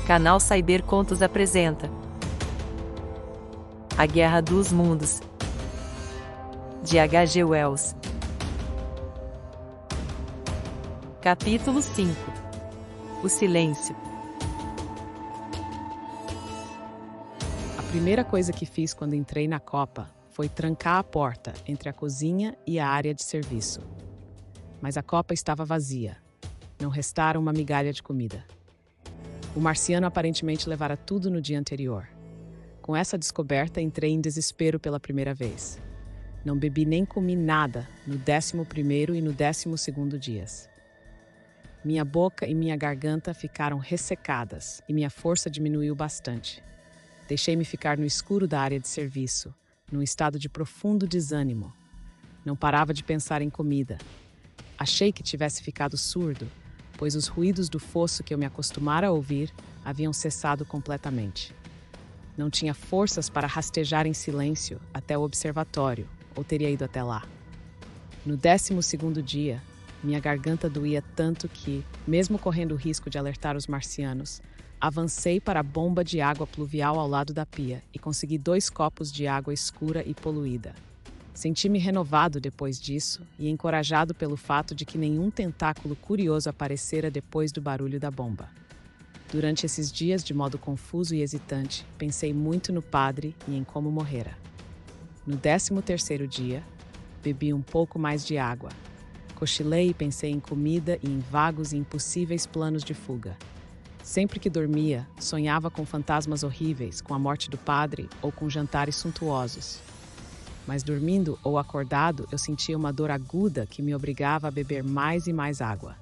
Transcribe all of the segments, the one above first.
Canal Cyber Contos apresenta A Guerra dos Mundos, de H.G. Wells. Capítulo 5 O Silêncio. A primeira coisa que fiz quando entrei na copa foi trancar a porta entre a cozinha e a área de serviço. Mas a copa estava vazia. Não restara uma migalha de comida. O marciano aparentemente levara tudo no dia anterior. Com essa descoberta, entrei em desespero pela primeira vez. Não bebi nem comi nada no 11º e no 12º dias. Minha boca e minha garganta ficaram ressecadas e minha força diminuiu bastante. Deixei-me ficar no escuro da área de serviço, num estado de profundo desânimo. Não parava de pensar em comida. Achei que tivesse ficado surdo, pois os ruídos do fosso que eu me acostumara a ouvir haviam cessado completamente. Não tinha forças para rastejar em silêncio até o observatório, ou teria ido até lá. No 12º dia, minha garganta doía tanto que, mesmo correndo o risco de alertar os marcianos, avancei para a bomba de água pluvial ao lado da pia e consegui 2 copos de água escura e poluída. Senti-me renovado depois disso e encorajado pelo fato de que nenhum tentáculo curioso aparecera depois do barulho da bomba. Durante esses dias, de modo confuso e hesitante, pensei muito no padre e em como morrera. No 13º dia, bebi um pouco mais de água. Cochilei e pensei em comida e em vagos e impossíveis planos de fuga. Sempre que dormia, sonhava com fantasmas horríveis, com a morte do padre ou com jantares suntuosos. Mas dormindo ou acordado, eu sentia uma dor aguda que me obrigava a beber mais e mais água.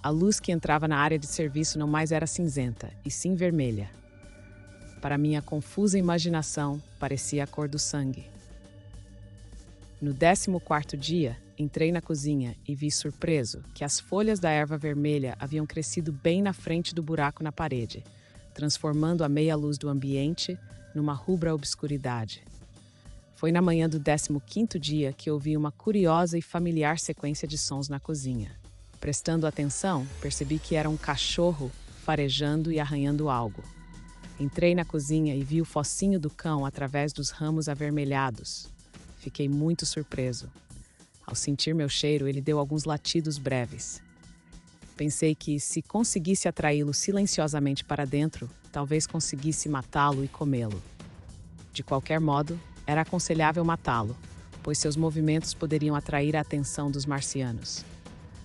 A luz que entrava na área de serviço não mais era cinzenta, e sim vermelha. Para minha confusa imaginação, parecia a cor do sangue. No 14º dia, entrei na cozinha e vi surpreso que as folhas da erva vermelha haviam crescido bem na frente do buraco na parede, transformando a meia luz do ambiente numa rubra obscuridade. Foi na manhã do 15º dia que ouvi uma curiosa e familiar sequência de sons na cozinha. Prestando atenção, percebi que era um cachorro farejando e arranhando algo. Entrei na cozinha e vi o focinho do cão através dos ramos avermelhados. Fiquei muito surpreso. Ao sentir meu cheiro, ele deu alguns latidos breves. Pensei que, se conseguisse atraí-lo silenciosamente para dentro, talvez conseguisse matá-lo e comê-lo. De qualquer modo, era aconselhável matá-lo, pois seus movimentos poderiam atrair a atenção dos marcianos.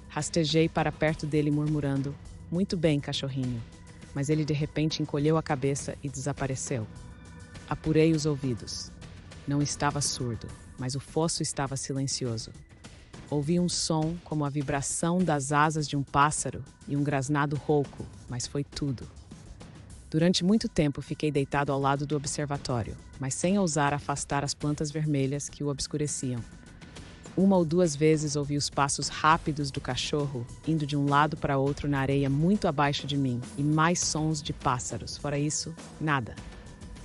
Rastejei para perto dele murmurando, "Muito bem, cachorrinho", mas ele de repente encolheu a cabeça e desapareceu. Apurei os ouvidos. Não estava surdo, mas o fosso estava silencioso. Ouvi um som como a vibração das asas de um pássaro e um grasnado rouco, mas foi tudo. Durante muito tempo fiquei deitado ao lado do observatório, mas sem ousar afastar as plantas vermelhas que o obscureciam. 1 ou 2 vezes ouvi os passos rápidos do cachorro indo de um lado para outro na areia muito abaixo de mim e mais sons de pássaros. Fora isso, nada.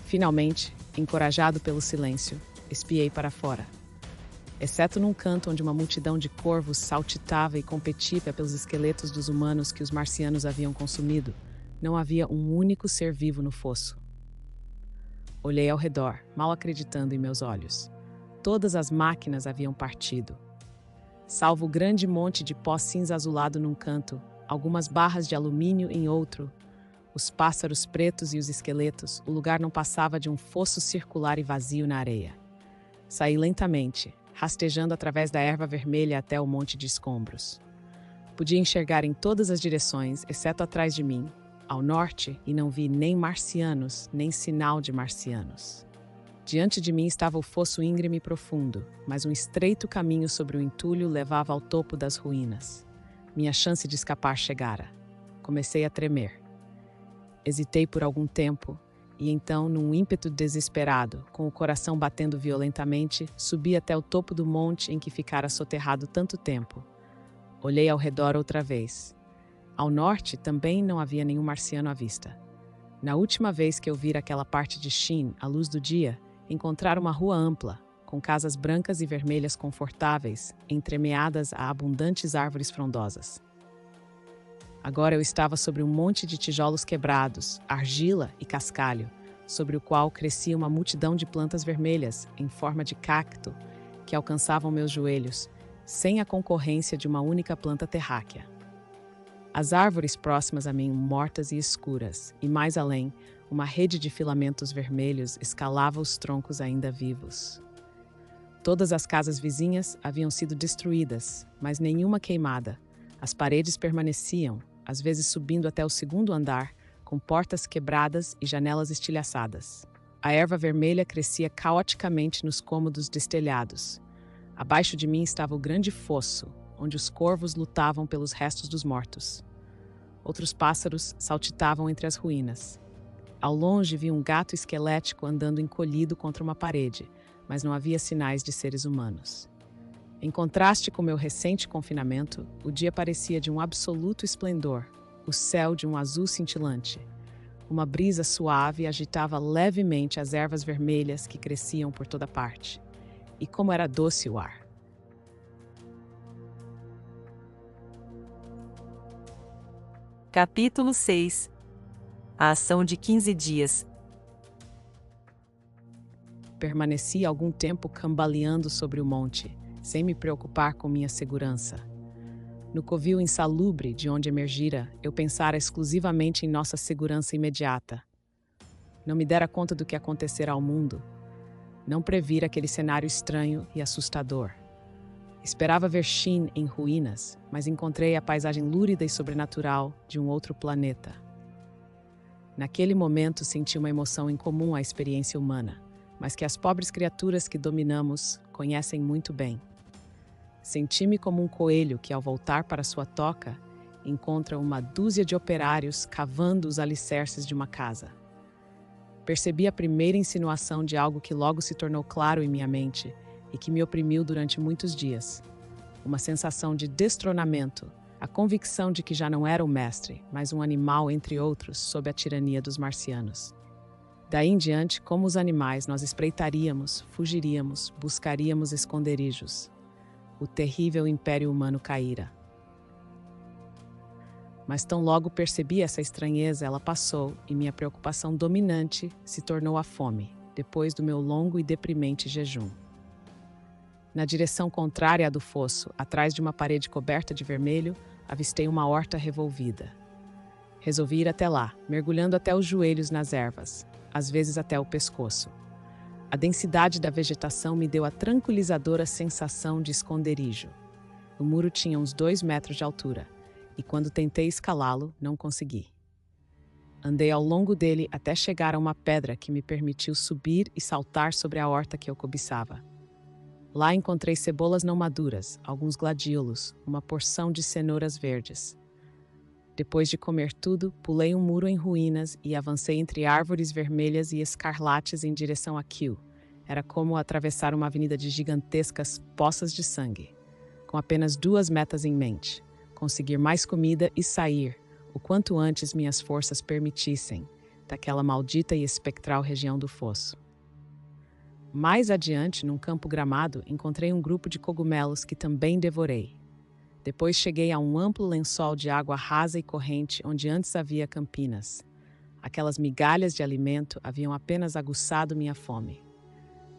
Finalmente, encorajado pelo silêncio, espiei para fora. Exceto num canto onde uma multidão de corvos saltitava e competia pelos esqueletos dos humanos que os marcianos haviam consumido, não havia um único ser vivo no fosso. Olhei ao redor, mal acreditando em meus olhos. Todas as máquinas haviam partido. Salvo o grande monte de pó cinza azulado num canto, algumas barras de alumínio em outro, os pássaros pretos e os esqueletos, o lugar não passava de um fosso circular e vazio na areia. Saí lentamente, rastejando através da erva vermelha até o monte de escombros. Podia enxergar em todas as direções, exceto atrás de mim, ao norte, e não vi nem marcianos, nem sinal de marcianos. Diante de mim estava o fosso íngreme e profundo, mas um estreito caminho sobre o entulho levava ao topo das ruínas. Minha chance de escapar chegara. Comecei a tremer. Hesitei por algum tempo, e então, num ímpeto desesperado, com o coração batendo violentamente, subi até o topo do monte em que ficara soterrado tanto tempo. Olhei ao redor outra vez. Ao norte também não havia nenhum marciano à vista. Na última vez que eu vira aquela parte de Shin, à luz do dia, encontrara uma rua ampla, com casas brancas e vermelhas confortáveis, entremeadas a abundantes árvores frondosas. Agora eu estava sobre um monte de tijolos quebrados, argila e cascalho, sobre o qual crescia uma multidão de plantas vermelhas, em forma de cacto, que alcançavam meus joelhos, sem a concorrência de uma única planta terráquea. As árvores próximas a mim, mortas e escuras, e mais além, uma rede de filamentos vermelhos escalava os troncos ainda vivos. Todas as casas vizinhas haviam sido destruídas, mas nenhuma queimada. As paredes permaneciam, às vezes subindo até o segundo andar, com portas quebradas e janelas estilhaçadas. A erva vermelha crescia caoticamente nos cômodos destelhados. Abaixo de mim estava o grande fosso, onde os corvos lutavam pelos restos dos mortos. Outros pássaros saltitavam entre as ruínas. Ao longe vi um gato esquelético andando encolhido contra uma parede, mas não havia sinais de seres humanos. Em contraste com meu recente confinamento, o dia parecia de um absoluto esplendor, o céu de um azul cintilante. Uma brisa suave agitava levemente as ervas vermelhas que cresciam por toda parte. E como era doce o ar! Capítulo 6. A ação de 15 dias. Permaneci algum tempo cambaleando sobre o monte, sem me preocupar com minha segurança. No covil insalubre de onde emergira, eu pensara exclusivamente em nossa segurança imediata. Não me dera conta do que acontecera ao mundo. Não previra aquele cenário estranho e assustador. Esperava ver Shin em ruínas, mas encontrei a paisagem lúrida e sobrenatural de um outro planeta. Naquele momento senti uma emoção incomum à experiência humana, mas que as pobres criaturas que dominamos conhecem muito bem. Senti-me como um coelho que, ao voltar para sua toca, encontra uma dúzia de operários cavando os alicerces de uma casa. Percebi a primeira insinuação de algo que logo se tornou claro em minha mente e que me oprimiu durante muitos dias. Uma sensação de destronamento, a convicção de que já não era o mestre, mas um animal, entre outros, sob a tirania dos marcianos. Daí em diante, como os animais, nós espreitaríamos, fugiríamos, buscaríamos esconderijos. O terrível império humano caíra. Mas tão logo percebi essa estranheza, ela passou e minha preocupação dominante se tornou a fome, depois do meu longo e deprimente jejum. Na direção contrária à do fosso, atrás de uma parede coberta de vermelho, avistei uma horta revolvida. Resolvi ir até lá, mergulhando até os joelhos nas ervas, às vezes até o pescoço. A densidade da vegetação me deu a tranquilizadora sensação de esconderijo. O muro tinha uns 2 metros de altura, e quando tentei escalá-lo, não consegui. Andei ao longo dele até chegar a uma pedra que me permitiu subir e saltar sobre a horta que eu cobiçava. Lá encontrei cebolas não maduras, alguns gladiolos, uma porção de cenouras verdes. Depois de comer tudo, pulei um muro em ruínas e avancei entre árvores vermelhas e escarlates em direção a Kiel. Era como atravessar uma avenida de gigantescas poças de sangue, com apenas 2 metas em mente: conseguir mais comida e sair, o quanto antes minhas forças permitissem, daquela maldita e espectral região do fosso. Mais adiante, num campo gramado, encontrei um grupo de cogumelos que também devorei. Depois cheguei a um amplo lençol de água rasa e corrente onde antes havia campinas. Aquelas migalhas de alimento haviam apenas aguçado minha fome.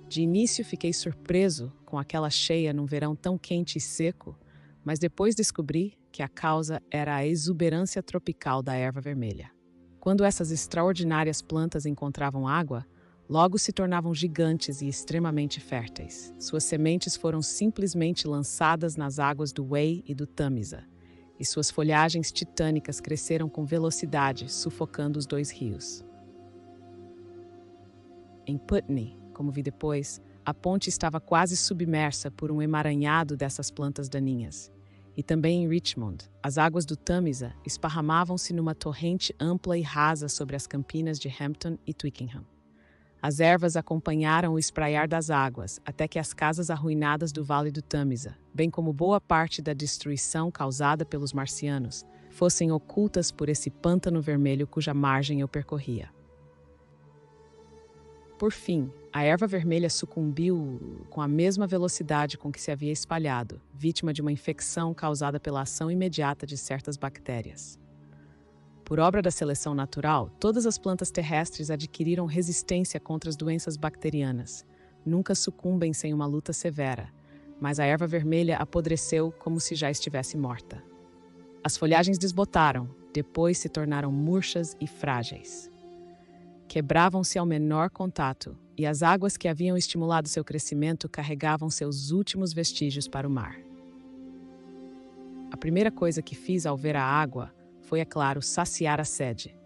De início fiquei surpreso com aquela cheia num verão tão quente e seco, mas depois descobri que a causa era a exuberância tropical da erva vermelha. Quando essas extraordinárias plantas encontravam água, logo se tornavam gigantes e extremamente férteis. Suas sementes foram simplesmente lançadas nas águas do Wei e do Tamisa, e suas folhagens titânicas cresceram com velocidade, sufocando os 2 rios. Em Putney, como vi depois, a ponte estava quase submersa por um emaranhado dessas plantas daninhas. E também em Richmond, as águas do Tamisa esparramavam-se numa torrente ampla e rasa sobre as campinas de Hampton e Twickenham. As ervas acompanharam o espraiar das águas, até que as casas arruinadas do Vale do Tamisa, bem como boa parte da destruição causada pelos marcianos, fossem ocultas por esse pântano vermelho cuja margem eu percorria. Por fim, a erva vermelha sucumbiu com a mesma velocidade com que se havia espalhado, vítima de uma infecção causada pela ação imediata de certas bactérias. Por obra da seleção natural, todas as plantas terrestres adquiriram resistência contra as doenças bacterianas. Nunca sucumbem sem uma luta severa, mas a erva vermelha apodreceu como se já estivesse morta. As folhagens desbotaram, depois se tornaram murchas e frágeis. Quebravam-se ao menor contato, e as águas que haviam estimulado seu crescimento carregavam seus últimos vestígios para o mar. A primeira coisa que fiz ao ver a água foi, é claro, saciar a sede.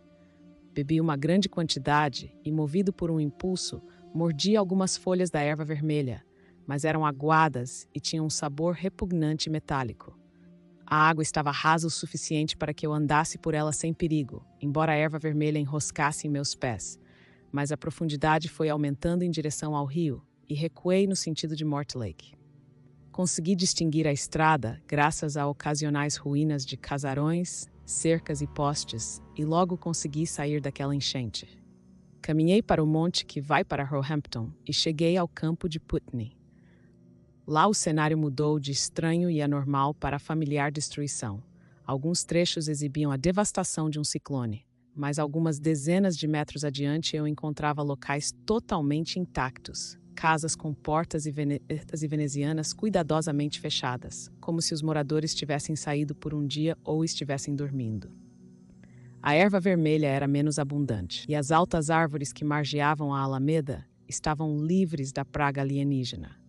Bebi uma grande quantidade e, movido por um impulso, mordi algumas folhas da erva vermelha, mas eram aguadas e tinham um sabor repugnante e metálico. A água estava rasa o suficiente para que eu andasse por ela sem perigo, embora a erva vermelha enroscasse em meus pés, mas a profundidade foi aumentando em direção ao rio e recuei no sentido de Mortlake. Consegui distinguir a estrada graças a ocasionais ruínas de casarões, cercas e postes, e logo consegui sair daquela enchente. Caminhei para o monte que vai para Roehampton e cheguei ao campo de Putney. Lá o cenário mudou de estranho e anormal para familiar destruição. Alguns trechos exibiam a devastação de um ciclone, mas algumas dezenas de metros adiante eu encontrava locais totalmente intactos, casas com portas e venezianas cuidadosamente fechadas, como se os moradores tivessem saído por um dia ou estivessem dormindo. A erva vermelha era menos abundante, e as altas árvores que margeavam a alameda estavam livres da praga alienígena.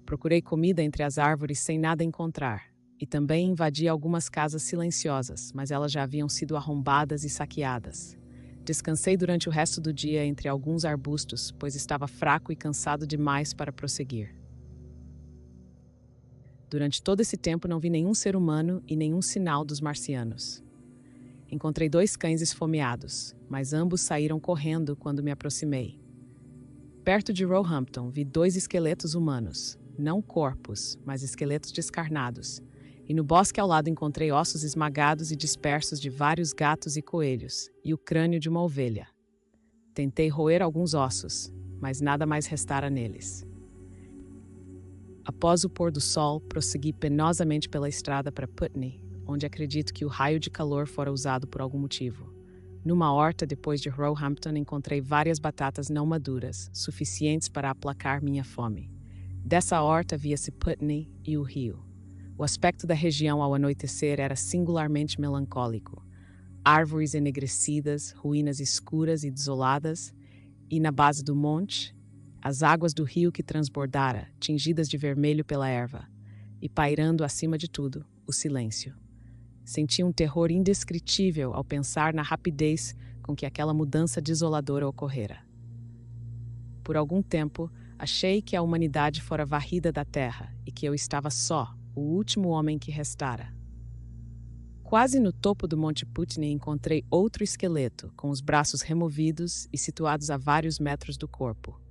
Procurei comida entre as árvores sem nada encontrar, e também invadi algumas casas silenciosas, mas elas já haviam sido arrombadas e saqueadas. Descansei durante o resto do dia entre alguns arbustos, pois estava fraco e cansado demais para prosseguir. Durante todo esse tempo não vi nenhum ser humano e nenhum sinal dos marcianos. Encontrei 2 cães esfomeados, mas ambos saíram correndo quando me aproximei. Perto de Roehampton vi 2 esqueletos humanos, não corpos, mas esqueletos descarnados, e no bosque ao lado encontrei ossos esmagados e dispersos de vários gatos e coelhos, e o crânio de uma ovelha. Tentei roer alguns ossos, mas nada mais restara neles. Após o pôr do sol, prossegui penosamente pela estrada para Putney, onde acredito que o raio de calor fora usado por algum motivo. Numa horta depois de Roehampton encontrei várias batatas não maduras, suficientes para aplacar minha fome. Dessa horta via-se Putney e o rio. O aspecto da região ao anoitecer era singularmente melancólico. Árvores enegrecidas, ruínas escuras e desoladas, e na base do monte, as águas do rio que transbordara, tingidas de vermelho pela erva, e pairando acima de tudo, o silêncio. Senti um terror indescritível ao pensar na rapidez com que aquela mudança desoladora ocorrera. Por algum tempo, achei que a humanidade fora varrida da terra e que eu estava só, o último homem que restara. Quase no topo do Monte Putney encontrei outro esqueleto, com os braços removidos e situados a vários metros do corpo.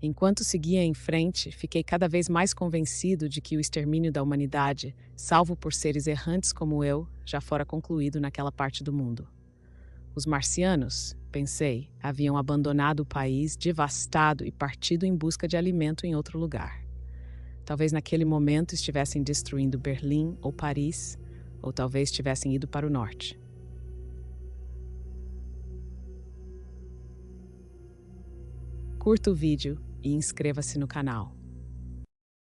Enquanto seguia em frente, fiquei cada vez mais convencido de que o extermínio da humanidade, salvo por seres errantes como eu, já fora concluído naquela parte do mundo. Os marcianos, pensei, haviam abandonado o país devastado e partido em busca de alimento em outro lugar. Talvez naquele momento estivessem destruindo Berlim ou Paris, ou talvez tivessem ido para o norte. Curta o vídeo e inscreva-se no canal.